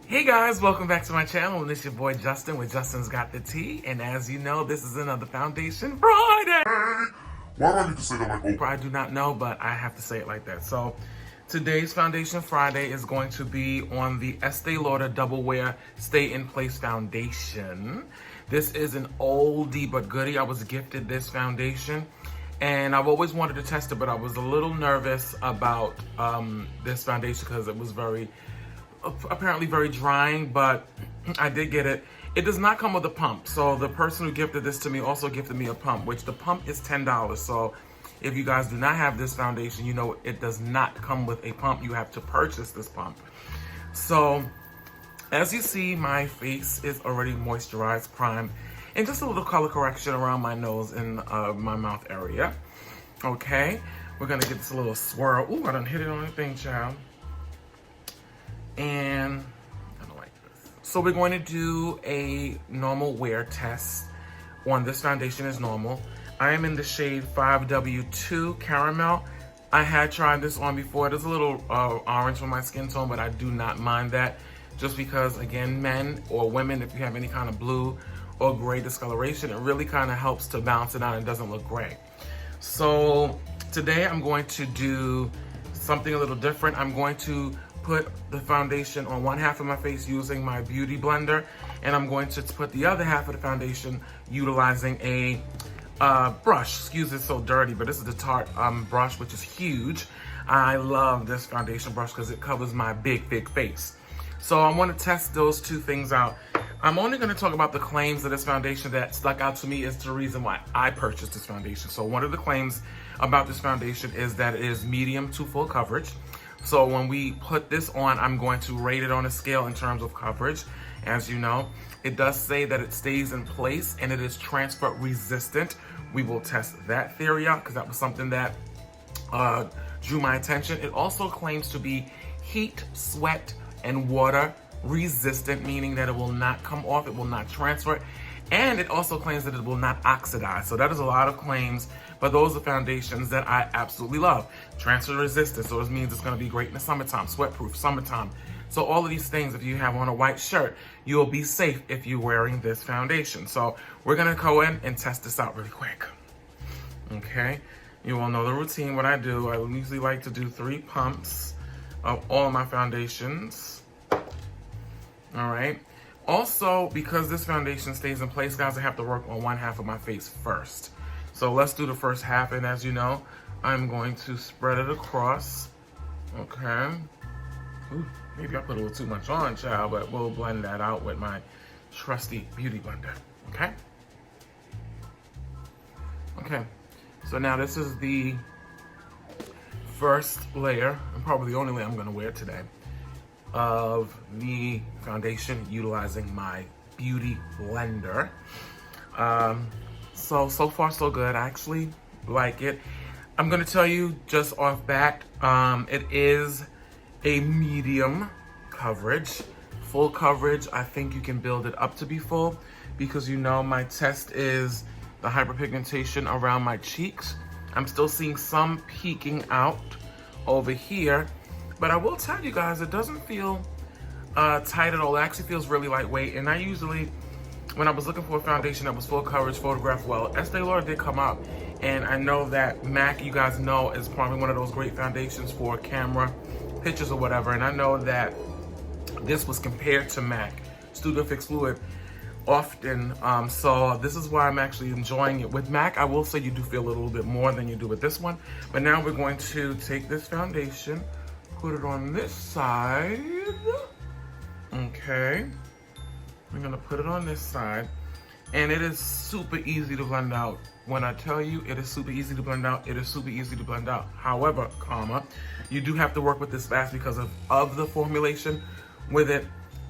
Hey guys, welcome back to my channel, and it's your boy Justin with Justin's Got the Tea, and as you know, this is another Foundation Friday! Why do I need to say that like, oh? I do not know, but I have to say it like that. So, today's Foundation Friday is going to be on the Estée Lauder Double Wear Stay in Place Foundation. This is an oldie but goodie. I was gifted this foundation, and I've always wanted to test it, but I was a little nervous about this foundation because it was apparently very drying, but I did get it. It does not come with a pump. So the person who gifted this to me also gifted me a pump, which the pump is $10. So if you guys do not have this foundation, you know it does not come with a pump. You have to purchase this pump. So as you see, my face is already moisturized, primed, and just a little color correction around my nose and my mouth area. Okay, we're gonna get this little swirl. Ooh, I done hit it on the thing, child. And I don't like this. So we're going to do a normal wear test on this foundation as normal. I am in the shade 5W2 Caramel. I had tried this on before. It is a little orange for my skin tone, but I do not mind that. Just because, again, men or women, if you have any kind of blue or gray discoloration, it really kind of helps to balance it out and doesn't look gray. So today I'm going to do something a little different. I'm going to put the foundation on one half of my face using my beauty blender, and I'm going to put the other half of the foundation utilizing a brush. Excuse it's so dirty, but this is the Tarte brush, which is huge. I love this foundation brush because it covers my big face. So I want to test those two things out. I'm only going to talk about the claims of this foundation that stuck out to me as the reason why I purchased this foundation. So one of the claims about this foundation is that it is medium to full coverage. So when we put this on, I'm going to rate it on a scale in terms of coverage. As you know, it does say that it stays in place and it is transfer resistant. We will test that theory out because that was something that drew my attention. It also claims to be heat, sweat, and water resistant, meaning that it will not come off, it will not transfer. And it also claims that it will not oxidize. So that is a lot of claims, but those are foundations that I absolutely love. Transfer resistant, so it means it's gonna be great in the summertime, sweat-proof, summertime. So all of these things, if you have on a white shirt, you'll be safe if you're wearing this foundation. So we're gonna go in and test this out really quick. Okay, you all know the routine, what I do. I usually like to do 3 pumps of all my foundations. All right. Also, because this foundation stays in place, guys, I have to work on one half of my face first. So let's do the first half, and as you know, I'm going to spread it across. Okay. Ooh, maybe I put a little too much on, child, but we'll blend that out with my trusty beauty blender. Okay. Okay. So now this is the first layer, and probably the only layer I'm going to wear today, of the foundation utilizing my beauty blender. So far so good. I actually like it. I'm gonna tell you just off bat, it is a medium coverage. Full coverage, I think you can build it up to be full, because you know my test is the hyperpigmentation around my cheeks. I'm still seeing some peeking out over here. But I will tell you guys, it doesn't feel tight at all. It actually feels really lightweight. And I usually, when I was looking for a foundation that was full coverage, photographed well, Estée Lauder did come up. And I know that MAC, you guys know, is probably one of those great foundations for camera, pictures or whatever. And I know that this was compared to MAC, Studio Fix Fluid, often. So this is why I'm actually enjoying it. With MAC, I will say you do feel a little bit more than you do with this one. But now we're going to take this foundation, put it on this side. Okay. I'm gonna put it on this side. And it is super easy to blend out. When I tell you it is super easy to blend out, it is super easy to blend out. However, you do have to work with this fast because of the formulation. With it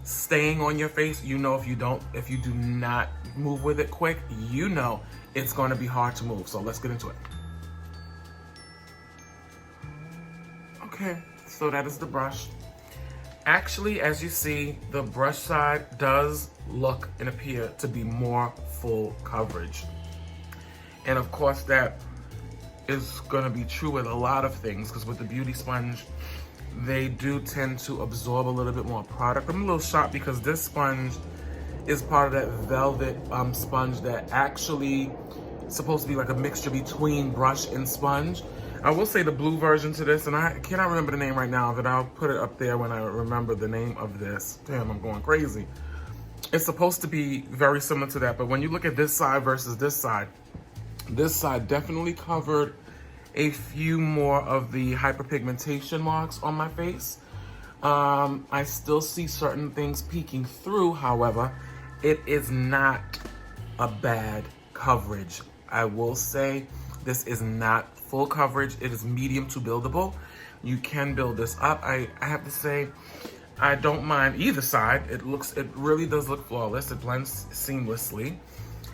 staying on your face, you know, if you do not move with it quick, you know it's gonna be hard to move. So let's get into it. Okay. So that is the brush. Actually, as you see, the brush side does look and appear to be more full coverage. And of course that is gonna be true with a lot of things, because with the beauty sponge, they do tend to absorb a little bit more product. I'm a little shocked because this sponge is part of that velvet sponge that actually is supposed to be like a mixture between brush and sponge. I will say the blue version to this, and I cannot remember the name right now, but I'll put it up there when I remember the name of this. Damn, I'm going crazy. It's supposed to be very similar to that, but when you look at this side versus this side definitely covered a few more of the hyperpigmentation marks on my face. I still see certain things peeking through, however, it is not a bad coverage. I will say this is not full coverage. It is medium to buildable. You can build this up. I have to say, I don't mind either side. It really does look flawless. It blends seamlessly.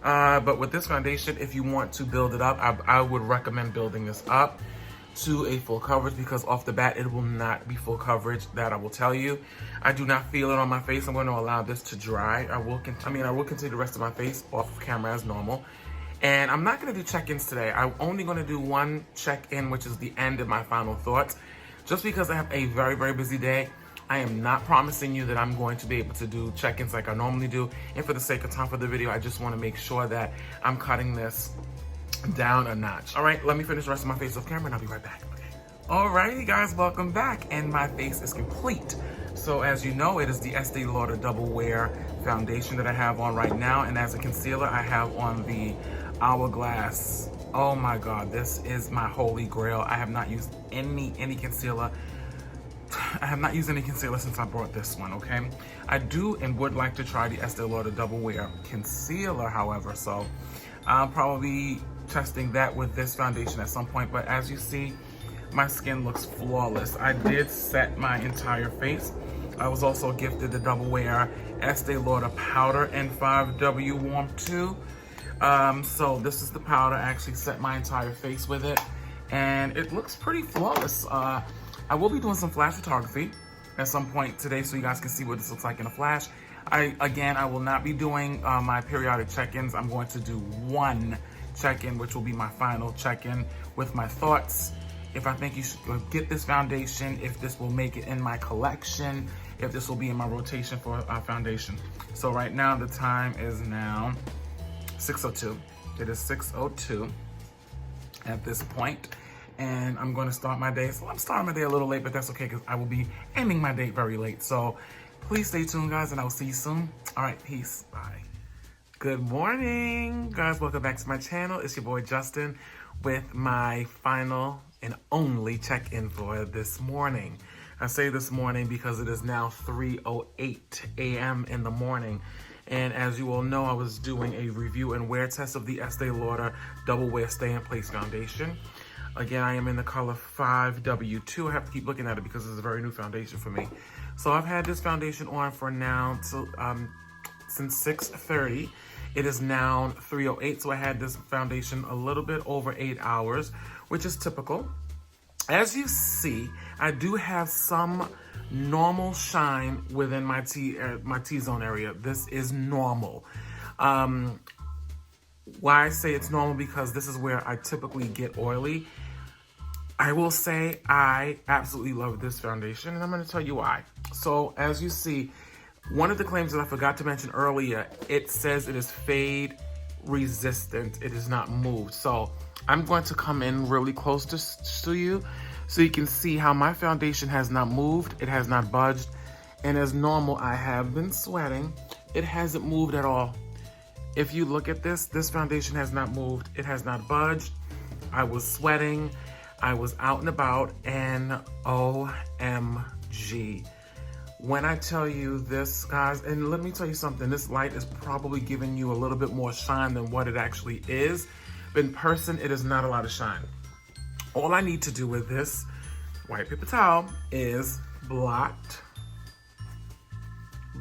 But with this foundation, if you want to build it up, I would recommend building this up to a full coverage, because off the bat, it will not be full coverage. That I will tell you. I do not feel it on my face. I'm going to allow this to dry. I will continue the rest of my face off of camera as normal. And I'm not going to do check-ins today. I'm only going to do one check-in, which is the end of my final thoughts. Just because I have a very, very busy day, I am not promising you that I'm going to be able to do check-ins like I normally do. And for the sake of time for the video, I just want to make sure that I'm cutting this down a notch. All right, let me finish the rest of my face off camera and I'll be right back. Okay. Alrighty, guys, welcome back. And my face is complete. So as you know, it is the Estée Lauder Double Wear Foundation that I have on right now. And as a concealer, I have on the Hourglass. Oh my God, this is my holy grail. I have not used any concealer. I have not used any concealer since I bought this one, okay? I do and would like to try the Estee Lauder Double Wear Concealer, however, so I'll probably be testing that with this foundation at some point. But as you see, my skin looks flawless. I did set my entire face. I was also gifted the Double Wear Estee Lauder Powder N5W Warm 2. So this is the powder. I actually set my entire face with it, and it looks pretty flawless. I will be doing some flash photography at some point today so you guys can see what this looks like in a flash. I will not be doing my periodic check-ins. I'm going to do one check-in, which will be my final check-in with my thoughts. If I think you should get this foundation, if this will make it in my collection, if this will be in my rotation for foundation. So right now the time is now 6:02. It is 6:02 at this point. And I'm going to start my day. So I'm starting my day a little late, but that's okay because I will be ending my day very late. So please stay tuned, guys, and I will see you soon. All right, peace. Bye. Good morning, guys. Welcome back to my channel. It's your boy Justin with my final and only check-in for this morning. I say this morning because it is now 3:08 a.m. in the morning. And as you all know, I was doing a review and wear test of the Estee Lauder Double Wear Stay in Place Foundation. Again, I am in the color 5W2. I have to keep looking at it because it's a very new foundation for me. So I've had this foundation on for now since 6:30. It is now 3:08, so I had this foundation a little bit over 8 hours, which is typical. As you see, I do have some normal shine within my T-zone area. This is normal. Why I say it's normal, because this is where I typically get oily. I will say I absolutely love this foundation, and I'm going to tell you why. So as you see, one of the claims that I forgot to mention earlier, it says it is fade resistant. It is not moved. So I'm going to come in really close to you so you can see how my foundation has not moved. It has not budged. And as normal, I have been sweating. It hasn't moved at all. If you look at this foundation has not moved. It has not budged. I was sweating. I was out and about, and OMG. When I tell you this, guys, and let me tell you something, this light is probably giving you a little bit more shine than what it actually is. But in person, it is not a lot of shine. All I need to do with this white paper towel is blot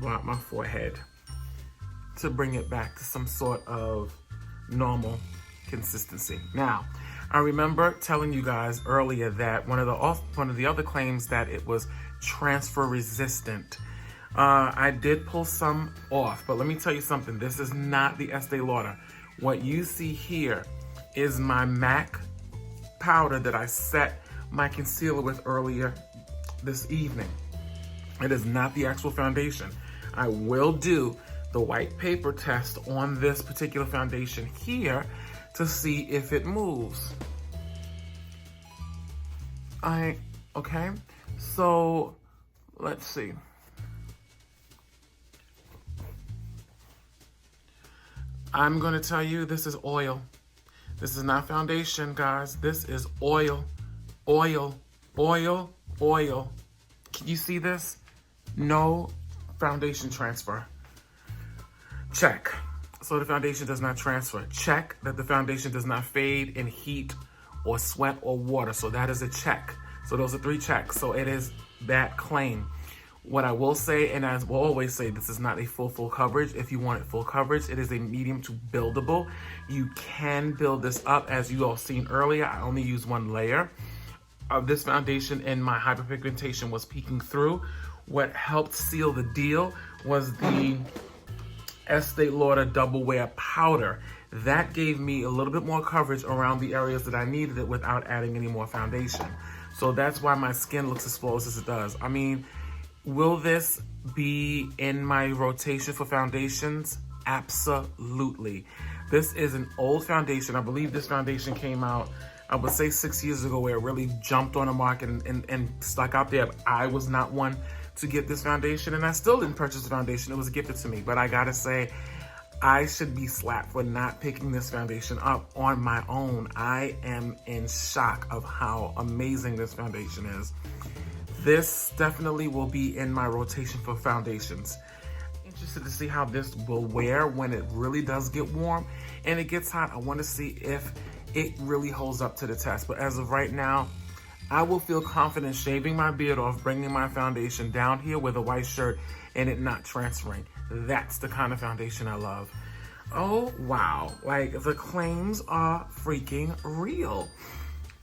my forehead to bring it back to some sort of normal consistency. Now, I remember telling you guys earlier that one of the other claims that it was transfer resistant. I did pull some off, but let me tell you something. This is not the Estee Lauder. What you see here is my MAC powder that I set my concealer with earlier this evening. It is not the actual foundation. I will do the white paper test on this particular foundation here to see if it moves. Okay, so let's see. I'm gonna tell you, this is oil. This is not foundation, guys. This is oil, oil, oil, oil. Can you see this? No foundation transfer. Check. So the foundation does not transfer. Check that the foundation does not fade in heat or sweat or water. So that is a check. So those are 3 checks. So it is that claim. What I will say, and as we'll always say, this is not a full coverage. If you want it full coverage, it is a medium to buildable. You can build this up. As you all seen earlier, I only used 1 layer of this foundation and my hyperpigmentation was peeking through. What helped seal the deal was the Estée Lauder Double Wear Powder. That gave me a little bit more coverage around the areas that I needed it without adding any more foundation. So that's why my skin looks as flawless as it does. I mean, will this be in my rotation for foundations? Absolutely. This is an old foundation. I believe this foundation came out, I would say 6 years ago, where it really jumped on the market and stuck out there. I was not one to get this foundation, and I still didn't purchase the foundation. It was gifted to me, but I gotta say, I should be slapped for not picking this foundation up on my own. I am in shock of how amazing this foundation is. This definitely will be in my rotation for foundations. Interested to see how this will wear when it really does get warm and it gets hot. I want to see if it really holds up to the test. But as of right now, I will feel confident shaving my beard off, bringing my foundation down here with a white shirt and it not transferring. That's the kind of foundation I love. Oh, wow. Like, the claims are freaking real.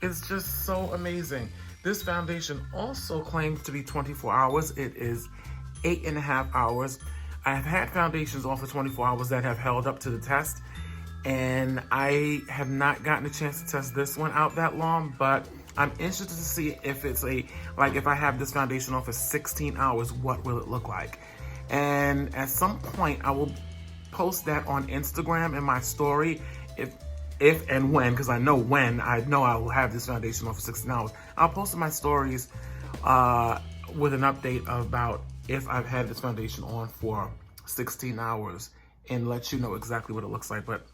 It's just so amazing. This foundation also claims to be 24 hours. It is 8.5 hours. I have had foundations on for 24 hours that have held up to the test, and I have not gotten a chance to test this one out that long, but I'm interested to see if it's if I have this foundation on for 16 hours, what will it look like? And at some point, I will post that on Instagram in my story, if and when, because I know I will have this foundation on for 16 hours. I'll post in my stories with an update about if I've had this foundation on for 16 hours and let you know exactly what it looks like. But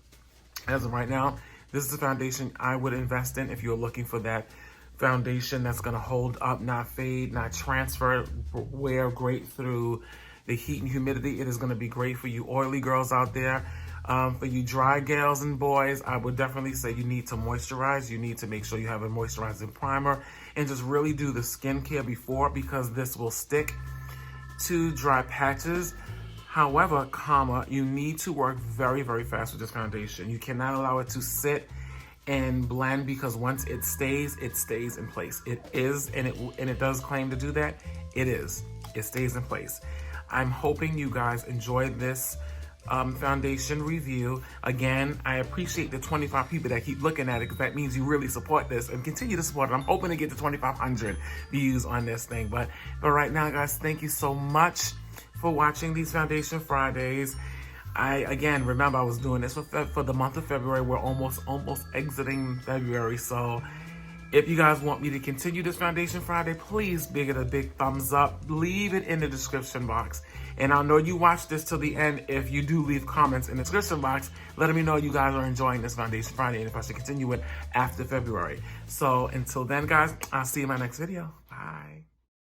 as of right now, this is the foundation I would invest in if you're looking for that foundation that's gonna hold up, not fade, not transfer, wear great through the heat and humidity. It is gonna be great for you oily girls out there. For you dry gals and boys, I would definitely say you need to moisturize. You need to make sure you have a moisturizing primer and just really do the skincare before, because this will stick to dry patches. However, you need to work very, very fast with this foundation. You cannot allow it to sit and blend, because once it stays in place. It is, and it does claim to do that. It stays in place. I'm hoping you guys enjoyed this foundation review. Again, I appreciate the 25 people that keep looking at it, because that means you really support this and continue to support it. I'm hoping to get to 2,500 views on this thing. But right now, guys, thank you so much for watching these Foundation Fridays. Again, remember, I was doing this for the month of February. We're almost exiting February. So if you guys want me to continue this Foundation Friday, please give it a big thumbs up. Leave it in the description box. And I'll know you watched this till the end if you do leave comments in the description box, letting me know you guys are enjoying this Foundation Friday and if I should continue it after February. So until then, guys, I'll see you in my next video. Bye.